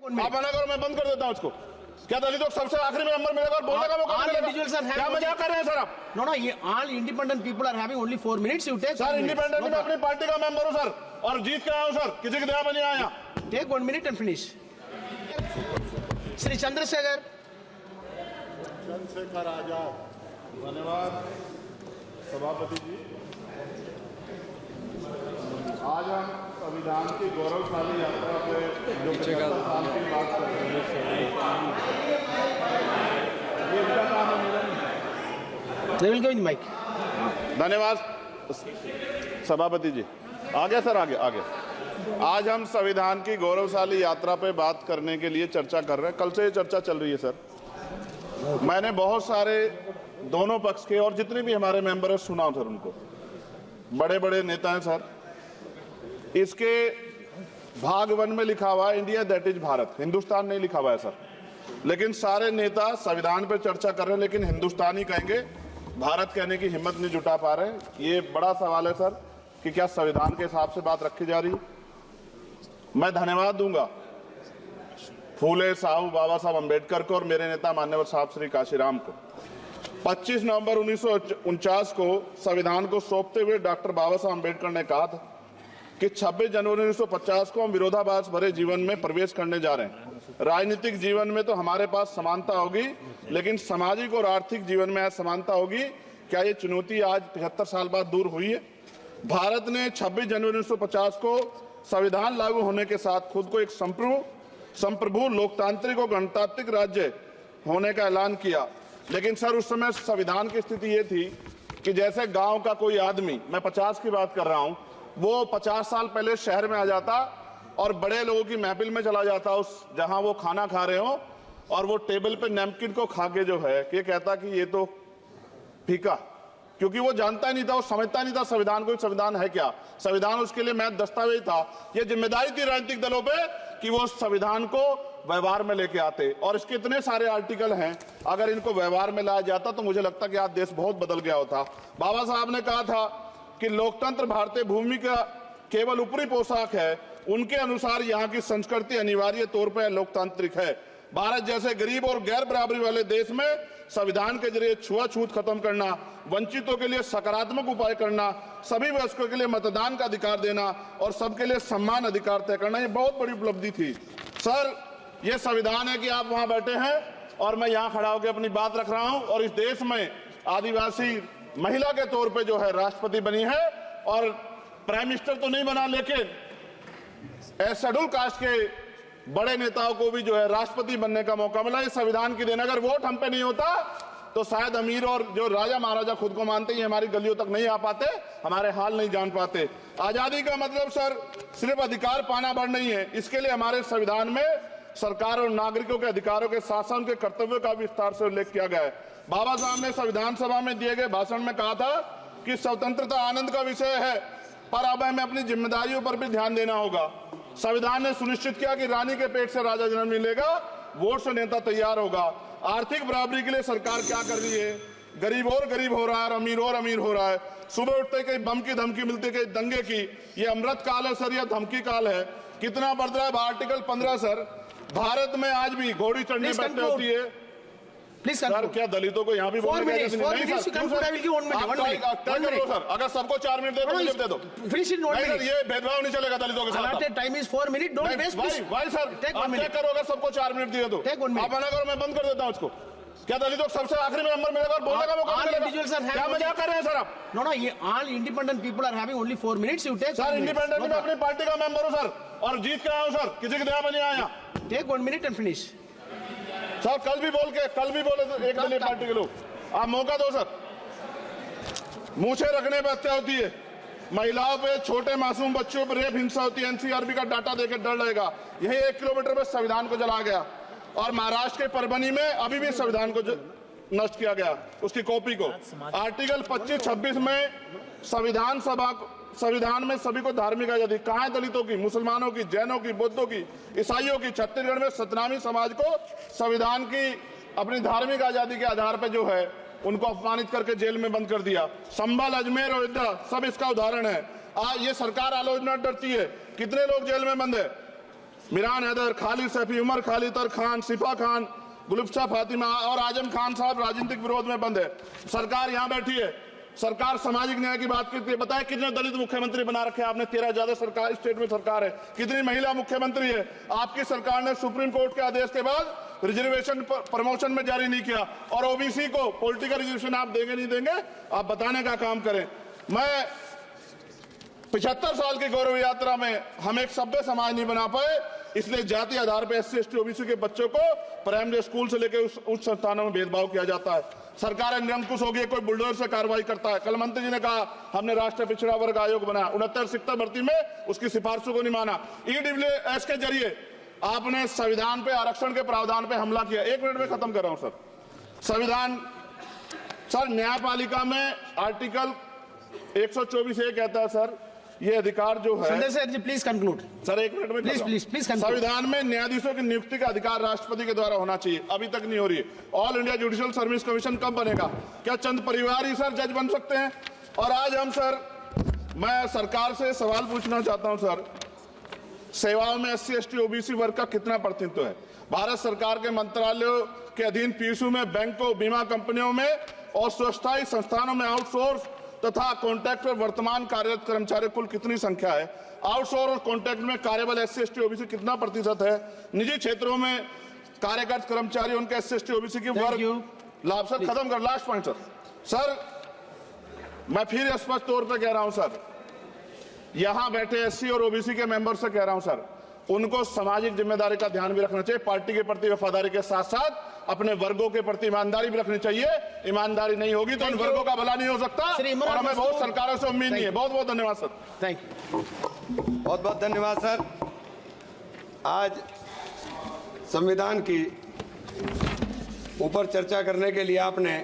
आप मना करो, मैं बंद कर देता हूँ उसको। क्या दलितों को सबसे आखिरी में नंबर मिलेगा और बोलने का मौका मिलेगा? क्या मजाक कर रहे हैं सर आप? No, all independent people are having only 4 minutes. You take. Sir independent में अपनी पार्टी का मेंबर हूँ सर, और जीत के आया हूँ सर, किसी की दया में नहीं आया। Take 1 minute and finish. Shri Chandrasekhar. Chandrashekhar Azad. धन्यवाद सभापति जी। आज हम संविधान की गौरवशाली यात्रा पे जो 75 साल की बात कर रहे हैं, ये इनका काम है। They will go in the mic. धन्यवाद सभापति जी। आगे सर, आगे आगे। आज हम संविधान की गौरवशाली यात्रा पे बात करने के लिए चर्चा कर रहे हैं। कल से ये चर्चा चल रही है सर। मैंने बहुत सारे दोनों पक्ष के और जितने भी हमारे मेंबर हैं सुना सर, उनको बड़े बड़े नेता हैं सर। इसके भाग 1 में लिखा हुआ है India that is Bharat, Hindustan नहीं लिखा हुआ है सर। लेकिन सारे नेता संविधान पे चर्चा कर रहे हैं, लेकिन हिंदुस्तान ही कहेंगे, भारत कहने की हिम्मत नहीं जुटा पा रहे हैं। ये बड़ा सवाल है सर कि क्या संविधान के हिसाब से बात रखी जा रही है। मैं धन्यवाद दूंगा फूले साहू बाबा साहब अम्बेडकर को और मेरे नेता मान्यवर साहब श्री काशीराम को। 25 नवंबर 1949 को संविधान को सौंपते हुए डॉक्टर बाबा साहब अम्बेडकर ने कहा था कि 26 जनवरी 1950 को हम विरोधाभास भरे जीवन में प्रवेश करने जा रहे हैं। राजनीतिक जीवन में तो हमारे पास समानता होगी, लेकिन सामाजिक और आर्थिक जीवन में असमानता होगी। क्या ये चुनौती आज 75 साल बाद दूर हुई है? भारत ने 26 जनवरी 1950 को संविधान लागू होने के साथ खुद को एक संप्रभु लोकतांत्रिक और गणतांत्रिक राज्य होने का ऐलान किया। लेकिन सर उस समय संविधान की स्थिति ये थी कि जैसे गांव का कोई आदमी, मैं 50 की बात कर रहा हूं, वो 50 साल पहले शहर में आ जाता और बड़े लोगों की महफिल में चला जाता, उस जहां वो खाना खा रहे हो, और वो टेबल पे नैपकिन को खा के जो है ये कहता कि ये तो फीका, क्योंकि वो जानता ही नहीं था, वो समझता नहीं था संविधान को, संविधान है क्या। संविधान उसके लिए महज दस्तावेज था। ये जिम्मेदारी थी राजनीतिक दलों पे कि वो संविधान को व्यवहार में लेके आते, और इसके इतने सारे आर्टिकल हैं, अगर इनको व्यवहार में लाया जाता तो मुझे लगता कि आज देश बहुत बदल गया होता। बाबा साहब ने कहा था कि लोकतंत्र भारतीय भूमि का केवल ऊपरी पोशाक है, उनके अनुसार यहाँ की संस्कृति अनिवार्य तौर पर लोकतांत्रिक है। भारत जैसे गरीब और गैर बराबरी वाले देश में संविधान के जरिए छुआछूत खत्म करना, वंचितों के लिए सकारात्मक उपाय करना, सभी वयस्कों के लिए मतदान का अधिकार देना और सबके लिए सम्मान अधिकार तय करना, ये बहुत बड़ी उपलब्धि थी सर। ये संविधान है कि आप वहां बैठे हैं और मैं यहाँ खड़ा होकर अपनी बात रख रहा हूं, और इस देश में आदिवासी महिला के तौर पे जो है राष्ट्रपति बनी है, और प्राइम मिनिस्टर तो नहीं बना, लेकिन शेड्यूल कास्ट के बड़े नेताओं को भी जो है राष्ट्रपति बनने का मौका मिला। इस संविधान की देन, अगर वोट हम पे नहीं होता तो शायद अमीर और जो राजा महाराजा खुद को मानते हैं हमारी गलियों तक नहीं आ पाते, हमारे हाल नहीं जान पाते। आजादी का मतलब सर सिर्फ अधिकार पाना भर नहीं है, इसके लिए हमारे संविधान में सरकार और नागरिकों के अधिकारों के साथ साथ उनके कर्तव्यों का विस्तार से उल्लेख किया गया है। बाबा साहब ने संविधान सभा में दिए गए भाषण में कहा था कि स्वतंत्रता आनंद का विषय है, पर अब हमें अपनी जिम्मेदारियों पर भी ध्यान देना होगा। संविधान ने सुनिश्चित किया कि रानी के पेट से राजा जन्म नहीं लेगा, वोट से नेता तैयार होगा। आर्थिक बराबरी के लिए सरकार क्या कर रही है? गरीब और गरीब हो रहा है और अमीर हो रहा है। सुबह उठते कहीं बम की धमकी मिलती, कहीं दंगे की। ये अमृत काल है सर, यह धमकी काल है। कितना बढ़ रहा है आर्टिकल 15 सर। भारत में आज भी घोड़ी चढ़नी बैठने होती है सर। क्या दलितों को यहाँ भी बोलने का सर? अगर सबको 4 मिनट दे दो, ये भेदभाव नहीं चलेगा दलितों के साथ। Time is 4 minutes. Don't waste. भाई सर आप करो, अगर सबको 4 मिनट दिए तो आप मना करो, मैं बंद कर देता हूँ उसको। क्या दलितों को सबसे आखिरी में नंबर मिलेगा और बोलने का मौका मिलेगा? क्या मजाक कर रहे हैं सर आप? No, all independent people are having only 4 minutes. You take. Sir independent में अपनी पार्टी का मेंबर हूँ सर, और जीत के आया हूँ सर, किसी की दया में नहीं आया। Take 1 minute and finish. Sir कल भी बोले तो एक दलीय पार्टी के लोग, आप मौका दो सर। मूछे रखने पर हत्या होती है, महिलाओं पे, छोटे मासूम बच्चों पर रेप हिंसा होती है। एनसीआरबी का डाटा देकर डर लगेगा। यही 1 किलोमीटर में संविधान को जलाया गया, और महाराष्ट्र के परभनी में अभी भी संविधान को नष्ट किया गया, उसकी कॉपी को। आर्टिकल 25-26 में संविधान में सभी को धार्मिक आजादी। कहाँ है दलितों की, मुसलमानों की, जैनों की, बौद्धों की, ईसाइयों की? छत्तीसगढ़ में सतनामी समाज को संविधान की अपनी धार्मिक आजादी के आधार पर जो है उनको अपमानित करके जेल में बंद कर दिया। संभल, अजमेर, अयोध्या सब इसका उदाहरण है। आज ये सरकार आलोचना डरती है। कितने लोग जेल में बंद है? मिरान हैदर, खालिद सैफी, उमर खालिद खान, सिफा खान, गुलफ्शा फातिमा और आजम खान साहब राजनीतिक विरोध में बंद है। सरकार यहाँ बैठी है, सरकार सामाजिक न्याय की बात करती है। बताए कितने दलित मुख्यमंत्री बना रखे हैं आपने? 13 ज्यादा सरकार स्टेट में सरकार है। कितनी महिला मुख्यमंत्री है? आपकी सरकार ने सुप्रीम कोर्ट के आदेश के बाद रिजर्वेशन प्रमोशन में जारी नहीं किया, और ओबीसी को पॉलिटिकल रिजर्वेशन आप देंगे नहीं देंगे, आप बताने का काम करें। मैं 75 साल की गौरव यात्रा में हम एक सभ्य समाज नहीं बना पाए, इसलिए जाति आधार पर SC ST OBC के बच्चों को प्राइमरी स्कूल से लेकर उच्च संस्थानों में भेदभाव किया जाता है। सरकार निरंकुश हो गई, कोई बुलडोजर से कार्रवाई करता है। कल मंत्री जी ने कहा हमने राष्ट्रीय पिछड़ा वर्ग आयोग बनाया, 69 शिक्षक भर्ती में उसकी सिफारिशों को नहीं माना। EWS के जरिए आपने संविधान पे आरक्षण के प्रावधान पे हमला किया। 1 मिनट में खत्म कर रहा हूं सर। संविधान सर, न्यायपालिका में आर्टिकल 124 ये कहता है सर, ये अधिकार जो है। Sundar sir, please conclude. Sir 1 minute में Please conclude. संविधान में न्यायाधीशों की नियुक्ति का अधिकार राष्ट्रपति के द्वारा होना चाहिए, अभी तक नहीं हो रही है। All India judicial service commission कब बनेगा? क्या चंद परिवार ही सर जज बन सकते हैं? और आज हम सर, मैं सरकार से सवाल पूछना चाहता हूं सर, सेवाओं में SC ST OBC वर्ग का कितना प्रतिनिधित्व है? भारत सरकार के मंत्रालयों के अधीन PSU में, बैंकों, बीमा कंपनियों में और स्वच्छता संस्थानों में आउटसोर्स तथा कॉन्ट्रैक्ट पर वर्तमान कार्यरत कर्मचारी कुल कितनी संख्या है? आउटसोर्स और कॉन्ट्रैक्ट में कार्यबल SC ST OBC कितना प्रतिशत है? निजी क्षेत्रों में कार्यरत कर्मचारी, उनके SC ST OBC की वर्ग लाभ। सर खत्म कर, लास्ट पॉइंट सर। सर मैं फिर स्पष्ट तौर पर कह रहा हूं सर, यहां बैठे SC और OBC के मेंबर से कह रहा हूं सर, उनको सामाजिक जिम्मेदारी का ध्यान भी रखना चाहिए। पार्टी के प्रति वफादारी के साथ साथ अपने वर्गों के प्रति ईमानदारी भी रखनी चाहिए। ईमानदारी नहीं होगी तो इन वर्गों का भला नहीं हो सकता, और हमें बहुत सरकारों से उम्मीद नहीं है। बहुत बहुत धन्यवाद सर। Thank you. बहुत बहुत धन्यवाद सर। आज संविधान की ऊपर चर्चा करने के लिए आपने